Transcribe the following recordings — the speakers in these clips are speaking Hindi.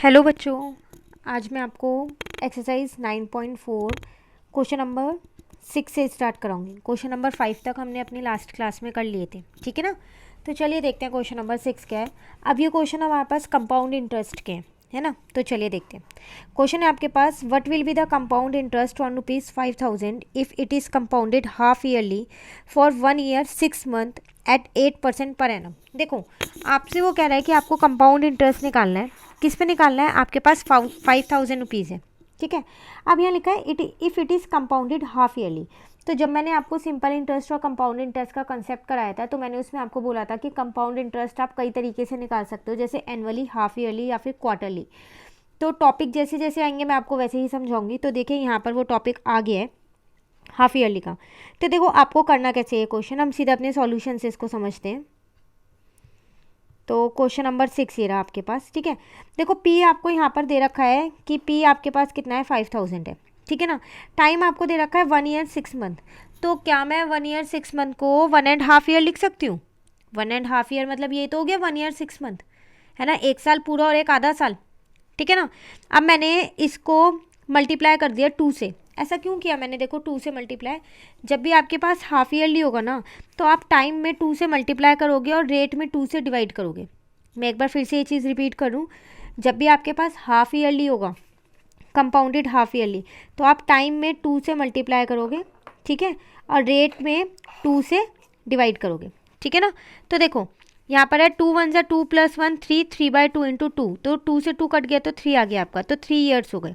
हेलो बच्चों, आज मैं आपको एक्सरसाइज 9.4 क्वेश्चन नंबर 6 से स्टार्ट कराऊंगी। क्वेश्चन नंबर 5 तक हमने अपनी लास्ट क्लास में कर लिए थे, ठीक है ना। तो चलिए देखते हैं क्वेश्चन नंबर 6 क्या है। अब ये क्वेश्चन हमारे पास कंपाउंड इंटरेस्ट के हैं, है ना। तो चलिए देखते हैं। क्वेश्चन है आपके पास, what will be the compound interest on ₹5,000 if it is compounded half yearly for 1 year 6 month at 8% per annum. देखो, आपसे वो कह रहा है कि आपको कंपाउंड इंटरेस्ट निकालना है। किस पे निकालना है? आपके पास 5,000 रुपीज़ है, ठीक है। अब यहाँ लिखा है if it is compounded half yearly. तो जब मैंने आपको सिंपल इंटरेस्ट और कंपाउंड इंटरेस्ट का कंसेप्ट कराया था, तो मैंने उसमें आपको बोला था कि कंपाउंड इंटरेस्ट आप कई तरीके से निकाल सकते हो, जैसे एनुअली, हाफ ईयरली या फिर क्वार्टरली। तो टॉपिक जैसे जैसे आएंगे मैं आपको वैसे ही समझाऊंगी। तो देखिए यहाँ पर वो टॉपिक आ गया है हाफ ईयरली का। तो देखो आपको करना कैसे है क्वेश्चन, हम सीधे अपने सॉल्यूशन से इसको समझते हैं। तो क्वेश्चन नंबर 6 ये रहा आपके पास, ठीक है। देखो पी आपको यहाँ पर दे रखा है कि पी आपके पास कितना है, 5,000 है, ठीक है ना। टाइम आपको दे रखा है 1 ईयर 6 मंथ। तो क्या मैं 1 ईयर 6 मंथ को 1.5 ईयर लिख सकती हूँ? 1.5 ईयर मतलब ये तो हो गया 1 ईयर 6 मंथ, है ना। 1 साल पूरा और 1 आधा साल, ठीक है ना। अब मैंने इसको मल्टीप्लाई कर दिया 2 से। ऐसा क्यों किया मैंने? देखो 2 से मल्टीप्लाई, जब भी आपके पास हाफ ईयरली होगा ना, तो आप टाइम में 2 से मल्टीप्लाई करोगे और रेट में 2 से डिवाइड करोगे। मैं एक बार फिर से ये चीज़ रिपीट करूँ, जब भी आपके पास हाफ ईयरली होगा, कंपाउंडेड हाफ ईयरली, तो आप टाइम में 2 से मल्टीप्लाई करोगे, ठीक है, और रेट में 2 से डिवाइड करोगे, ठीक है ना। तो देखो यहाँ पर है 2 1 ज़ा 2 + 1 3, 3/2 इंटू 2, तो 2 से 2 कट गया तो 3 आ गया आपका, तो 3 ईयर्स हो गए,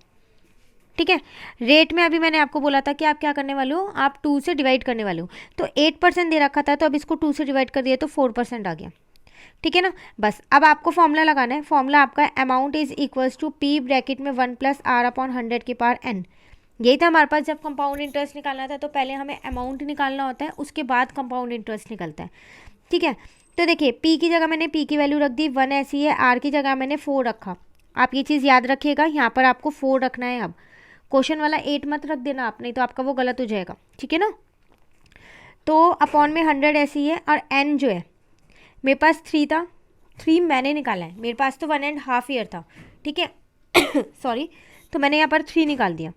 ठीक है। रेट में अभी मैंने आपको बोला था कि आप क्या करने वाले हो, आप 2 से डिवाइड करने वाले हो। तो 8% दे रखा था, तो अब इसको 2 से डिवाइड कर दिया तो 4% आ गया, ठीक है ना। बस अब आपको फॉर्मूला लगाना है। फॉर्मूला आपका amount is equals to P bracket में 1 + R/100 की पावर n। यही था हमारे पास। जब कंपाउंड इंटरेस्ट निकालना था तो पहले हमें अमाउंट निकालना होता है, उसके बाद कंपाउंड इंटरेस्ट निकलता है, ठीक है। तो देखिए पी की जगह मैंने पी की वैल्यू रख दी 1 ऐसी है, आर की जगह मैंने 4 रखा। आप ये चीज़ याद रखिएगा, यहाँ पर आपको 4 रखना है। अब क्वेश्चन वाला 8 मत रख देना आप, नहीं तो आपका वो गलत हो जाएगा, ठीक है ना। तो अपॉन में 100 ऐसी है, और एन जो है मेरे पास 3 था, 3 मैंने निकाला है। मेरे पास तो 1.5 ईयर था, ठीक है सॉरी। तो मैंने यहाँ पर 3 निकाल दिया।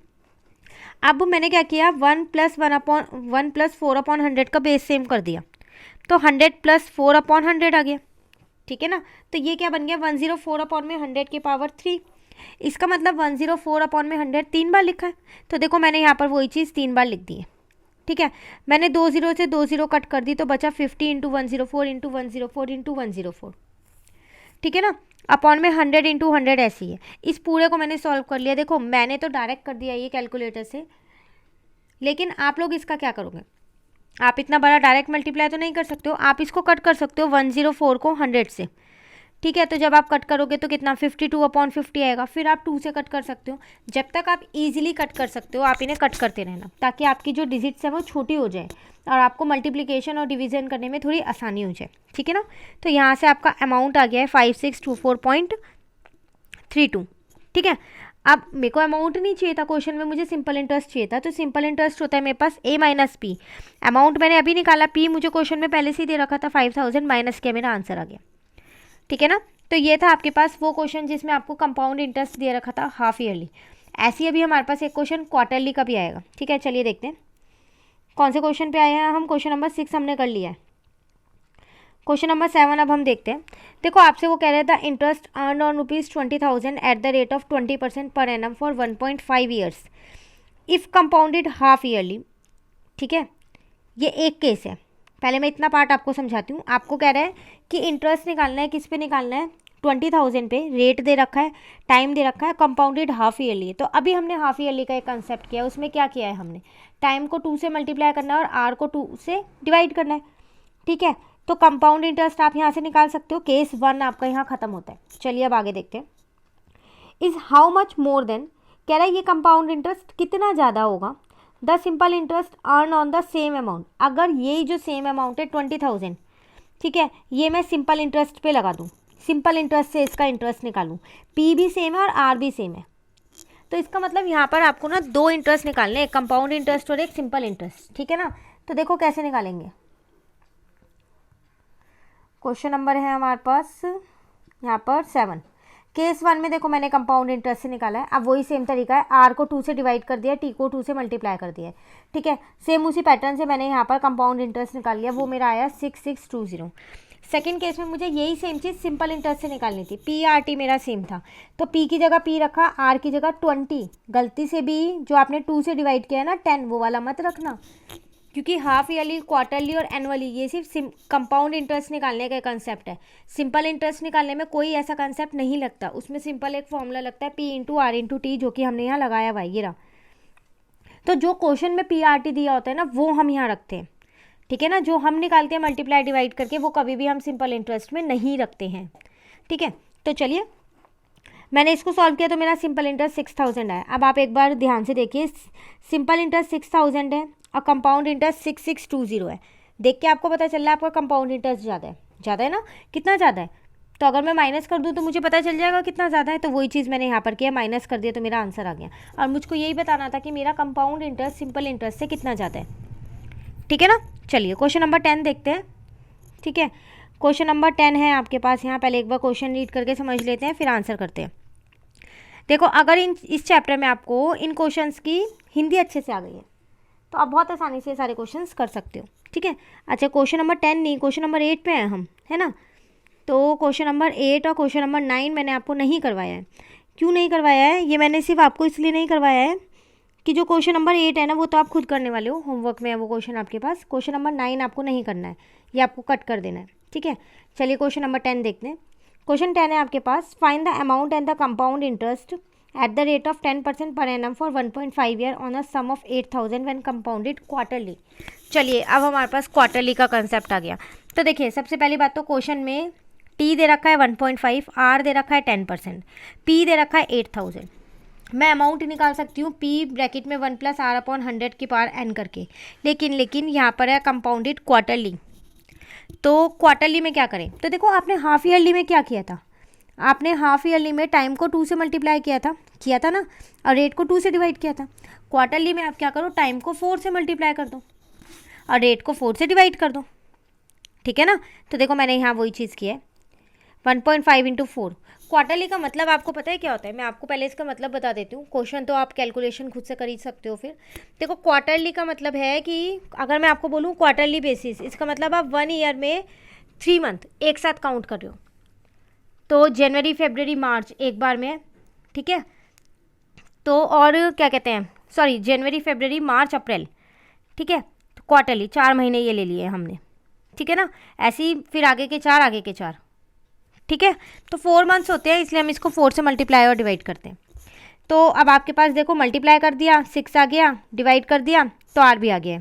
अब मैंने क्या किया, 1+4/100 का बेस सेम कर दिया, तो 100 + 4/100 आ गया, ठीक है ना। तो ये क्या बन गया, 104/100 की पावर 3। इसका मतलब 104/100 3 बार लिखा है। तो देखो मैंने यहाँ पर वही चीज़ 3 बार लिख दी है, ठीक है। मैंने 2 0 से 2 0 कट कर दी, तो बचा 50 × 104 × 104 × 104, ठीक है ना। अपॉन में 100 × 100 ऐसी है। इस पूरे को मैंने सॉल्व कर लिया। देखो मैंने तो डायरेक्ट कर दिया ये कैलकुलेटर से, लेकिन आप लोग इसका क्या करोगे, आप इतना बड़ा डायरेक्ट मल्टीप्लाई तो नहीं कर सकते हो, आप इसको कट कर सकते हो 104 को 100 से, ठीक है। तो जब आप कट करोगे तो कितना, 52/50 आएगा। फिर आप 2 से कट कर सकते हो। जब तक आप इजीली कट कर सकते हो आप इन्हें कट करते रहना, ताकि आपकी जो डिजिट्स है वो छोटी हो जाए और आपको मल्टीप्लिकेशन और डिवीजन करने में थोड़ी आसानी हो जाए, ठीक है ना। तो यहाँ से आपका अमाउंट आ गया है 5624.32, ठीक है। अब मेरे को अमाउंट नहीं चाहिए था क्वेश्चन में, मुझे सिंपल इंटरेस्ट चाहिए था। तो सिंपल इंटरेस्ट होता है मेरे पास A - P। अमाउंट मैंने अभी निकाला, P मुझे क्वेश्चन में पहले से ही दे रखा था 5,000, माइनस किया, मेरा आंसर आ गया, ठीक है ना। तो ये था आपके पास वो क्वेश्चन जिसमें आपको कंपाउंड इंटरेस्ट दे रखा था हाफ ईयरली। ऐसे ही अभी हमारे पास एक क्वेश्चन क्वार्टरली का भी आएगा, ठीक है। चलिए देखते हैं कौन से क्वेश्चन पे आए हैं हम। क्वेश्चन नंबर 6 हमने कर लिया है। क्वेश्चन नंबर 7 अब हम देखते हैं। देखो आपसे वो कह रहे थे interest earn on ₹20,000 at the rate of 20% per annum for 1.5 years if compounded half yearly, ठीक है। ये एक केस है। पहले मैं इतना पार्ट आपको समझाती हूँ। आपको कह रहा है कि इंटरेस्ट निकालना है, किस पे निकालना है, 20,000 पे। रेट दे रखा है, टाइम दे रखा है, कंपाउंडेड हाफ ईयरली है। तो अभी हमने हाफ ईयरली का एक कंसेप्ट किया, उसमें क्या किया है हमने, टाइम को 2 से मल्टीप्लाई करना है और आर को 2 से डिवाइड करना है, ठीक है। तो कंपाउंड इंटरेस्ट आप यहाँ से निकाल सकते हो। केस 1 आपका यहाँ खत्म होता है। चलिए अब आगे देखते हैं। Is how much more than, कह रहा है ये कंपाउंड इंटरेस्ट कितना ज़्यादा होगा the simple interest earn on the same amount. अगर ये जो सेम अमाउंट है 20,000, ठीक है, ये मैं सिंपल इंटरेस्ट पे लगा दूँ, सिंपल इंटरेस्ट से इसका इंटरेस्ट निकालूँ, पी भी सेम है और आर भी सेम है। तो इसका मतलब यहाँ पर आपको ना 2 इंटरेस्ट निकालने, एक कंपाउंड इंटरेस्ट और एक सिंपल इंटरेस्ट, ठीक है ना। तो देखो कैसे निकालेंगे। क्वेश्चन नंबर है हमारे पास यहाँ पर 7। केस 1 में देखो मैंने कंपाउंड इंटरेस्ट से निकाला है, अब वही सेम तरीका है, आर को 2 से डिवाइड कर दिया, टी को 2 से मल्टीप्लाई कर दिया है, ठीक है। सेम उसी पैटर्न से मैंने यहाँ पर कंपाउंड इंटरेस्ट निकाल लिया, वो मेरा आया 6620। सेकंड केस में मुझे यही सेम चीज़ सिंपल इंटरेस्ट से निकालनी थी, पी आर टी मेरा सेम था, तो पी की जगह पी रखा, आर की जगह 20। गलती से भी जो आपने 2 से डिवाइड किया है ना 10, वो वाला मत रखना, क्योंकि हाफ ईयरली, क्वार्टरली और एनुअली ये सिर्फ कंपाउंड इंटरेस्ट निकालने का कंसेप्ट है। सिंपल इंटरेस्ट निकालने में कोई ऐसा कंसेप्ट नहीं लगता, उसमें सिंपल एक फॉर्मूला लगता है P into R into T, जो कि हमने यहाँ लगाया हुआ है, ये रहा। तो जो क्वेश्चन में पी आर टी दिया होता है ना, वो हम यहाँ रखते हैं, ठीक है ना। जो हम निकालते हैं मल्टीप्लाई डिवाइड करके, वो कभी भी हम सिंपल इंटरेस्ट में नहीं रखते हैं, ठीक है। तो चलिए, मैंने इसको सॉल्व किया तो मेरा सिंपल इंटरेस्ट 6000 आया। अब आप एक बार ध्यान से देखिए, सिंपल इंटरेस्ट 6000 है और कंपाउंड इंटरेस्ट 6620 है। देख के आपको पता चल रहा है आपका कंपाउंड इंटरेस्ट ज़्यादा है ना, कितना ज़्यादा है। तो अगर मैं माइनस कर दूँ तो मुझे पता चल जाएगा कितना ज़्यादा है, तो वही चीज़ मैंने यहाँ पर किया, माइनस कर दिया तो मेरा आंसर आ गया। और मुझको यही बताना था कि मेरा कंपाउंड इंटरेस्ट सिंपल इंटरेस्ट से कितना ज़्यादा है, ठीक है ना। चलिए क्वेश्चन नंबर 10 देखते हैं, ठीक है। क्वेश्चन नंबर 10 है आपके पास यहाँ, पहले एक बार क्वेश्चन रीड करके समझ लेते हैं, फिर आंसर करते हैं। देखो, अगर इस चैप्टर में आपको इन क्वेश्चंस की हिंदी अच्छे से आ गई है तो आप बहुत आसानी से सारे क्वेश्चंस कर सकते हो, ठीक है। अच्छा, क्वेश्चन नंबर 10 नहीं, क्वेश्चन नंबर 8 पे हैं हम, है ना। तो क्वेश्चन नंबर 8 और क्वेश्चन नंबर 9 मैंने आपको नहीं करवाया है। क्यों नहीं करवाया है, ये मैंने सिर्फ आपको इसलिए नहीं करवाया है कि जो क्वेश्चन नंबर 8 है ना, वो तो आप खुद करने वाले हो, होमवर्क में है वो क्वेश्चन आपके पास। क्वेश्चन नंबर 9 आपको नहीं करना है, ये आपको कट कर देना है, ठीक है। चलिए क्वेश्चन नंबर 10 देखते हैं। क्वेश्चन 10 है आपके पास, find the amount and the compound interest at the rate of 10% per annum for 1.5 year on a sum of 8000 when compounded quarterly। चलिए, अब हमारे पास क्वार्टरली का कंसेप्ट आ गया। तो देखिए, सबसे पहली बात तो क्वेश्चन में टी दे रखा है 1.5, आर दे रखा है 10%, पी दे रखा है 8000। मैं अमाउंट निकाल सकती हूँ पी ब्रैकेट में 1 + r/100 की पावर n करके, लेकिन यहाँ पर है कंपाउंडेड क्वार्टरली। तो क्वार्टरली में क्या करें, तो देखो आपने हाफ ईयरली में क्या किया था, आपने हाफ ईयरली में टाइम को 2 से मल्टीप्लाई किया था ना, और रेट को 2 से डिवाइड किया था। क्वार्टरली में आप क्या करो, टाइम को 4 से मल्टीप्लाई कर दो और रेट को 4 से डिवाइड कर दो, ठीक है ना। तो देखो मैंने यहाँ वही चीज़ की है, 1.5 × 4। क्वार्टरली का मतलब आपको पता है क्या होता है, मैं आपको पहले इसका मतलब बता देती हूँ, क्वेश्चन तो आप कैलकुलेशन खुद से कर ही सकते हो। फिर देखो, क्वार्टरली का मतलब है कि अगर मैं आपको बोलूँ क्वार्टरली बेसिस, इसका मतलब आप 1 ईयर में 3 मंथ एक साथ काउंट कर रहे हो। तो जनवरी, फरवरी, मार्च एक बार में, ठीक है। तो और क्या कहते हैं, सॉरी, जनवरी, फरवरी, मार्च, अप्रैल, ठीक है। तो क्वार्टरली 4 महीने ये ले लिए हमने, ठीक है ना। ऐसे ही फिर आगे के 4, आगे के 4, ठीक है। तो 4 मंथ्स होते हैं, इसलिए हम इसको 4 से मल्टीप्लाई और डिवाइड करते हैं। तो अब आपके पास देखो, मल्टीप्लाई कर दिया 6 आ गया, डिवाइड कर दिया तो आर भी आ गया,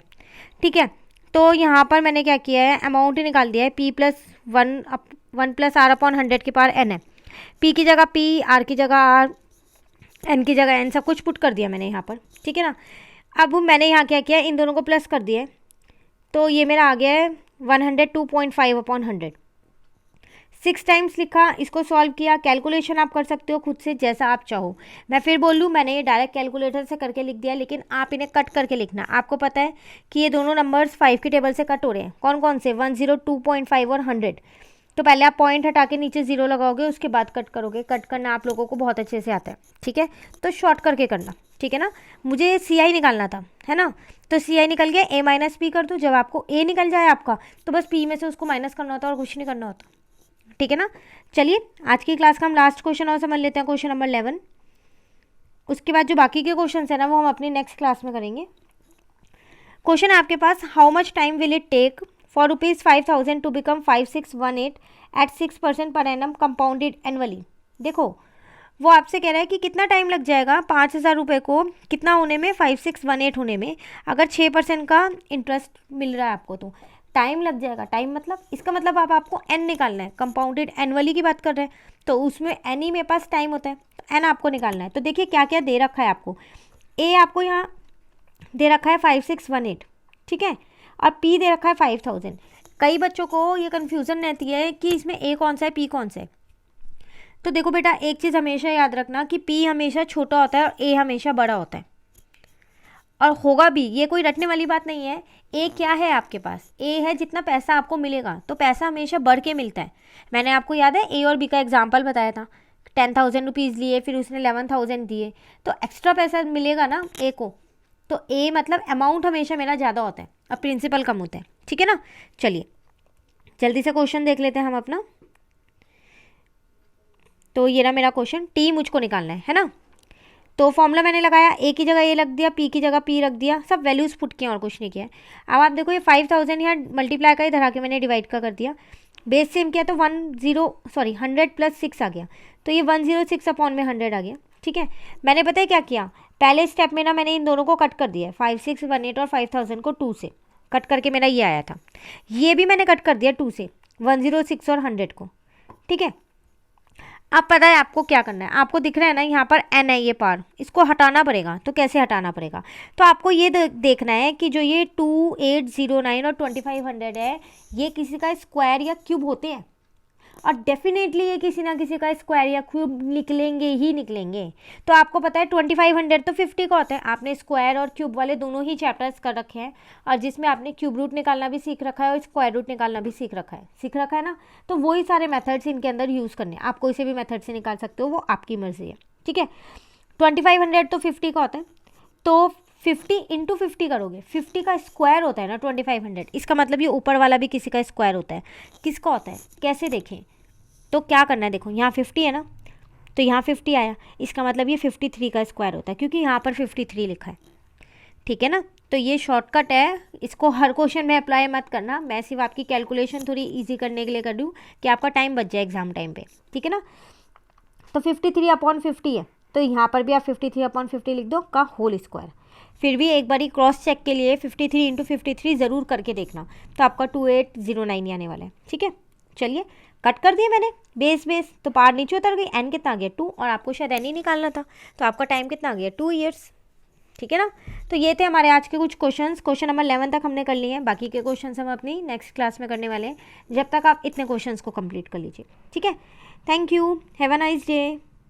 ठीक है। तो यहाँ पर मैंने क्या किया है, अमाउंट ही निकाल दिया है, p + 1 + r/100 की पावर n है। p की जगह p, r की जगह r, n की जगह n, सब कुछ पुट कर दिया मैंने यहाँ पर, ठीक है ना। अब मैंने यहाँ क्या किया, इन दोनों को प्लस कर दिया है, तो ये मेरा आ गया है 102.5/100। 6 टाइम्स लिखा, इसको सॉल्व किया। कैलकुलेशन आप कर सकते हो खुद से जैसा आप चाहो। मैं फिर बोल लूँ, मैंने ये डायरेक्ट कैलकुलेटर से करके लिख दिया, लेकिन आप इन्हें कट करके लिखना। आपको पता है कि ये दोनों नंबर्स 5 की टेबल से कट हो रहे हैं। कौन कौन से, 102.5 और 100। तो पहले आप पॉइंट हटा के नीचे 0 लगाओगे, उसके बाद कट करोगे। कट करना आप लोगों को बहुत अच्छे से आता है, ठीक है। तो शॉर्ट करके करना, ठीक है ना। मुझे CI निकालना था, है ना। तो CI निकल गया, A - P कर दो। जब आपको A निकल जाए आपका, तो बस P में से उसको माइनस करना होता है और कुछ नहीं करना होता, ठीक है ना। चलिए, आज की क्लास का हम लास्ट क्वेश्चन और समझ लेते हैं, क्वेश्चन नंबर 11। उसके बाद जो बाकी के क्वेश्चन है ना, वो हम अपनी नेक्स्ट क्लास में करेंगे। क्वेश्चन है आपके पास, how much time will it take for ₹5000 to become 5618 at 6% per annum compounded annually. देखो, वो आपसे कह रहा है कि कितना टाइम लग जाएगा 5000 रुपये को कितना होने में, 5618 होने में, अगर 6% का इंटरेस्ट मिल रहा है आपको, तो टाइम लग जाएगा। टाइम मतलब, इसका मतलब आपको n निकालना है। कंपाउंडेड एनुअली की बात कर रहे हैं, तो उसमें n ही मेरे पास टाइम होता है, तो n आपको निकालना है। तो देखिए क्या क्या दे रखा है आपको। A आपको यहाँ दे रखा है 5618, ठीक है, और P दे रखा है 5000। कई बच्चों को ये कन्फ्यूज़न रहती है कि इसमें A कौन सा है, P कौन सा है। तो देखो बेटा, एक चीज़ हमेशा याद रखना कि P हमेशा छोटा होता है और A हमेशा बड़ा होता है, और होगा भी। ये कोई रटने वाली बात नहीं है। A क्या है आपके पास, A है जितना पैसा आपको मिलेगा, तो पैसा हमेशा बढ़ के मिलता है। मैंने आपको याद है A और B का एग्जाम्पल बताया था, 10,000 रुपीज़ लिए, फिर उसने 11,000 दिए, तो एक्स्ट्रा पैसा मिलेगा ना ए को। तो ए मतलब अमाउंट हमेशा मेरा ज़्यादा होता है और प्रिंसिपल कम होता है, ठीक है ना। चलिए जल्दी से क्वेश्चन देख लेते हैं हम अपना। तो ये रहा मेरा क्वेश्चन, टी मुझको निकालना है ना। तो फॉर्मूला मैंने लगाया, ए की जगह ए रख दिया, पी की जगह पी रख दिया, सब वैल्यूज़ पुट किए और कुछ नहीं किया। अब आप देखो ये 5,000 यहाँ मल्टीप्लाई का इधर आके मैंने डिवाइड का कर दिया, बेस सेम किया तो 100 + 6 आ गया, तो ये 106 अपॉन में 100 आ गया, ठीक है। मैंने पता है क्या किया, पहले स्टेप में ना मैंने इन दोनों को कट कर दिया, 5, 6, 1, 8 और 5,000 को 2 से कट करके मेरा ये आया था। ये भी मैंने कट कर दिया 2 से, 106 और 100 को, ठीक है। अब पता है आपको क्या करना है, आपको दिख रहा है ना यहाँ पर n है ये पार, इसको हटाना पड़ेगा। तो कैसे हटाना पड़ेगा, तो आपको ये देखना है कि जो ये 2809 और 2500 है, ये किसी का स्क्वायर या क्यूब होते हैं, और डेफिनेटली ये किसी ना किसी का स्क्वायर या क्यूब निकलेंगे ही निकलेंगे। तो आपको पता है 2500 तो 50 का होता है, आपने स्क्वायर और क्यूब वाले दोनों ही चैप्टर्स कर रखे हैं, और जिसमें आपने क्यूब रूट निकालना भी सीख रखा है और स्क्वायर रूट निकालना भी सीख रखा है ना। तो वही सारे मेथड्स इनके अंदर यूज़ करने हैं, आप कोई से भी मेथड से निकाल सकते हो, वो आपकी मर्जी है, ठीक है। 2500 तो 50 का होता है, तो 50 × 50 करोगे, 50 का स्क्वायर होता है ना 2500, इसका मतलब ये ऊपर वाला भी किसी का स्क्वायर होता है। किसका होता है, कैसे देखें, तो क्या करना है, देखो यहाँ 50 है ना, तो यहाँ 50 आया, इसका मतलब ये 53 का स्क्वायर होता है, क्योंकि यहाँ पर 53 लिखा है, ठीक है ना। तो ये शॉर्टकट है, इसको हर क्वेश्चन में अप्लाई मत करना, मैं सिर्फ आपकी कैलकुलेशन थोड़ी ईजी करने के लिए कर दूँ कि आपका टाइम बच जाए एग्जाम टाइम पे, ठीक है ना। तो 53 अपॉन 50 है, तो यहाँ पर भी आप 53 अपॉन 50 लिख दो का होल स्क्वायर। फिर भी एक बारी क्रॉस चेक के लिए 53 × 53 ज़रूर करके देखना, तो आपका 2809 आने वाला है, ठीक है। चलिए कट कर दिया मैंने, बेस तो पार नीचे उतर गई, एन कितना आ गया 2, और आपको शायद एन ही निकालना था, तो आपका टाइम कितना आ गया 2 ईयर्स, ठीक है ना। तो ये थे हमारे आज के कुछ क्वेश्चन नंबर 11 तक हमने कर लिए हैं, बाकी के क्वेश्चन हम अपनी नेक्स्ट क्लास में करने वाले हैं, जब तक आप इतने क्वेश्चन को कंप्लीट कर लीजिए, ठीक है। Thank you, have a nice day.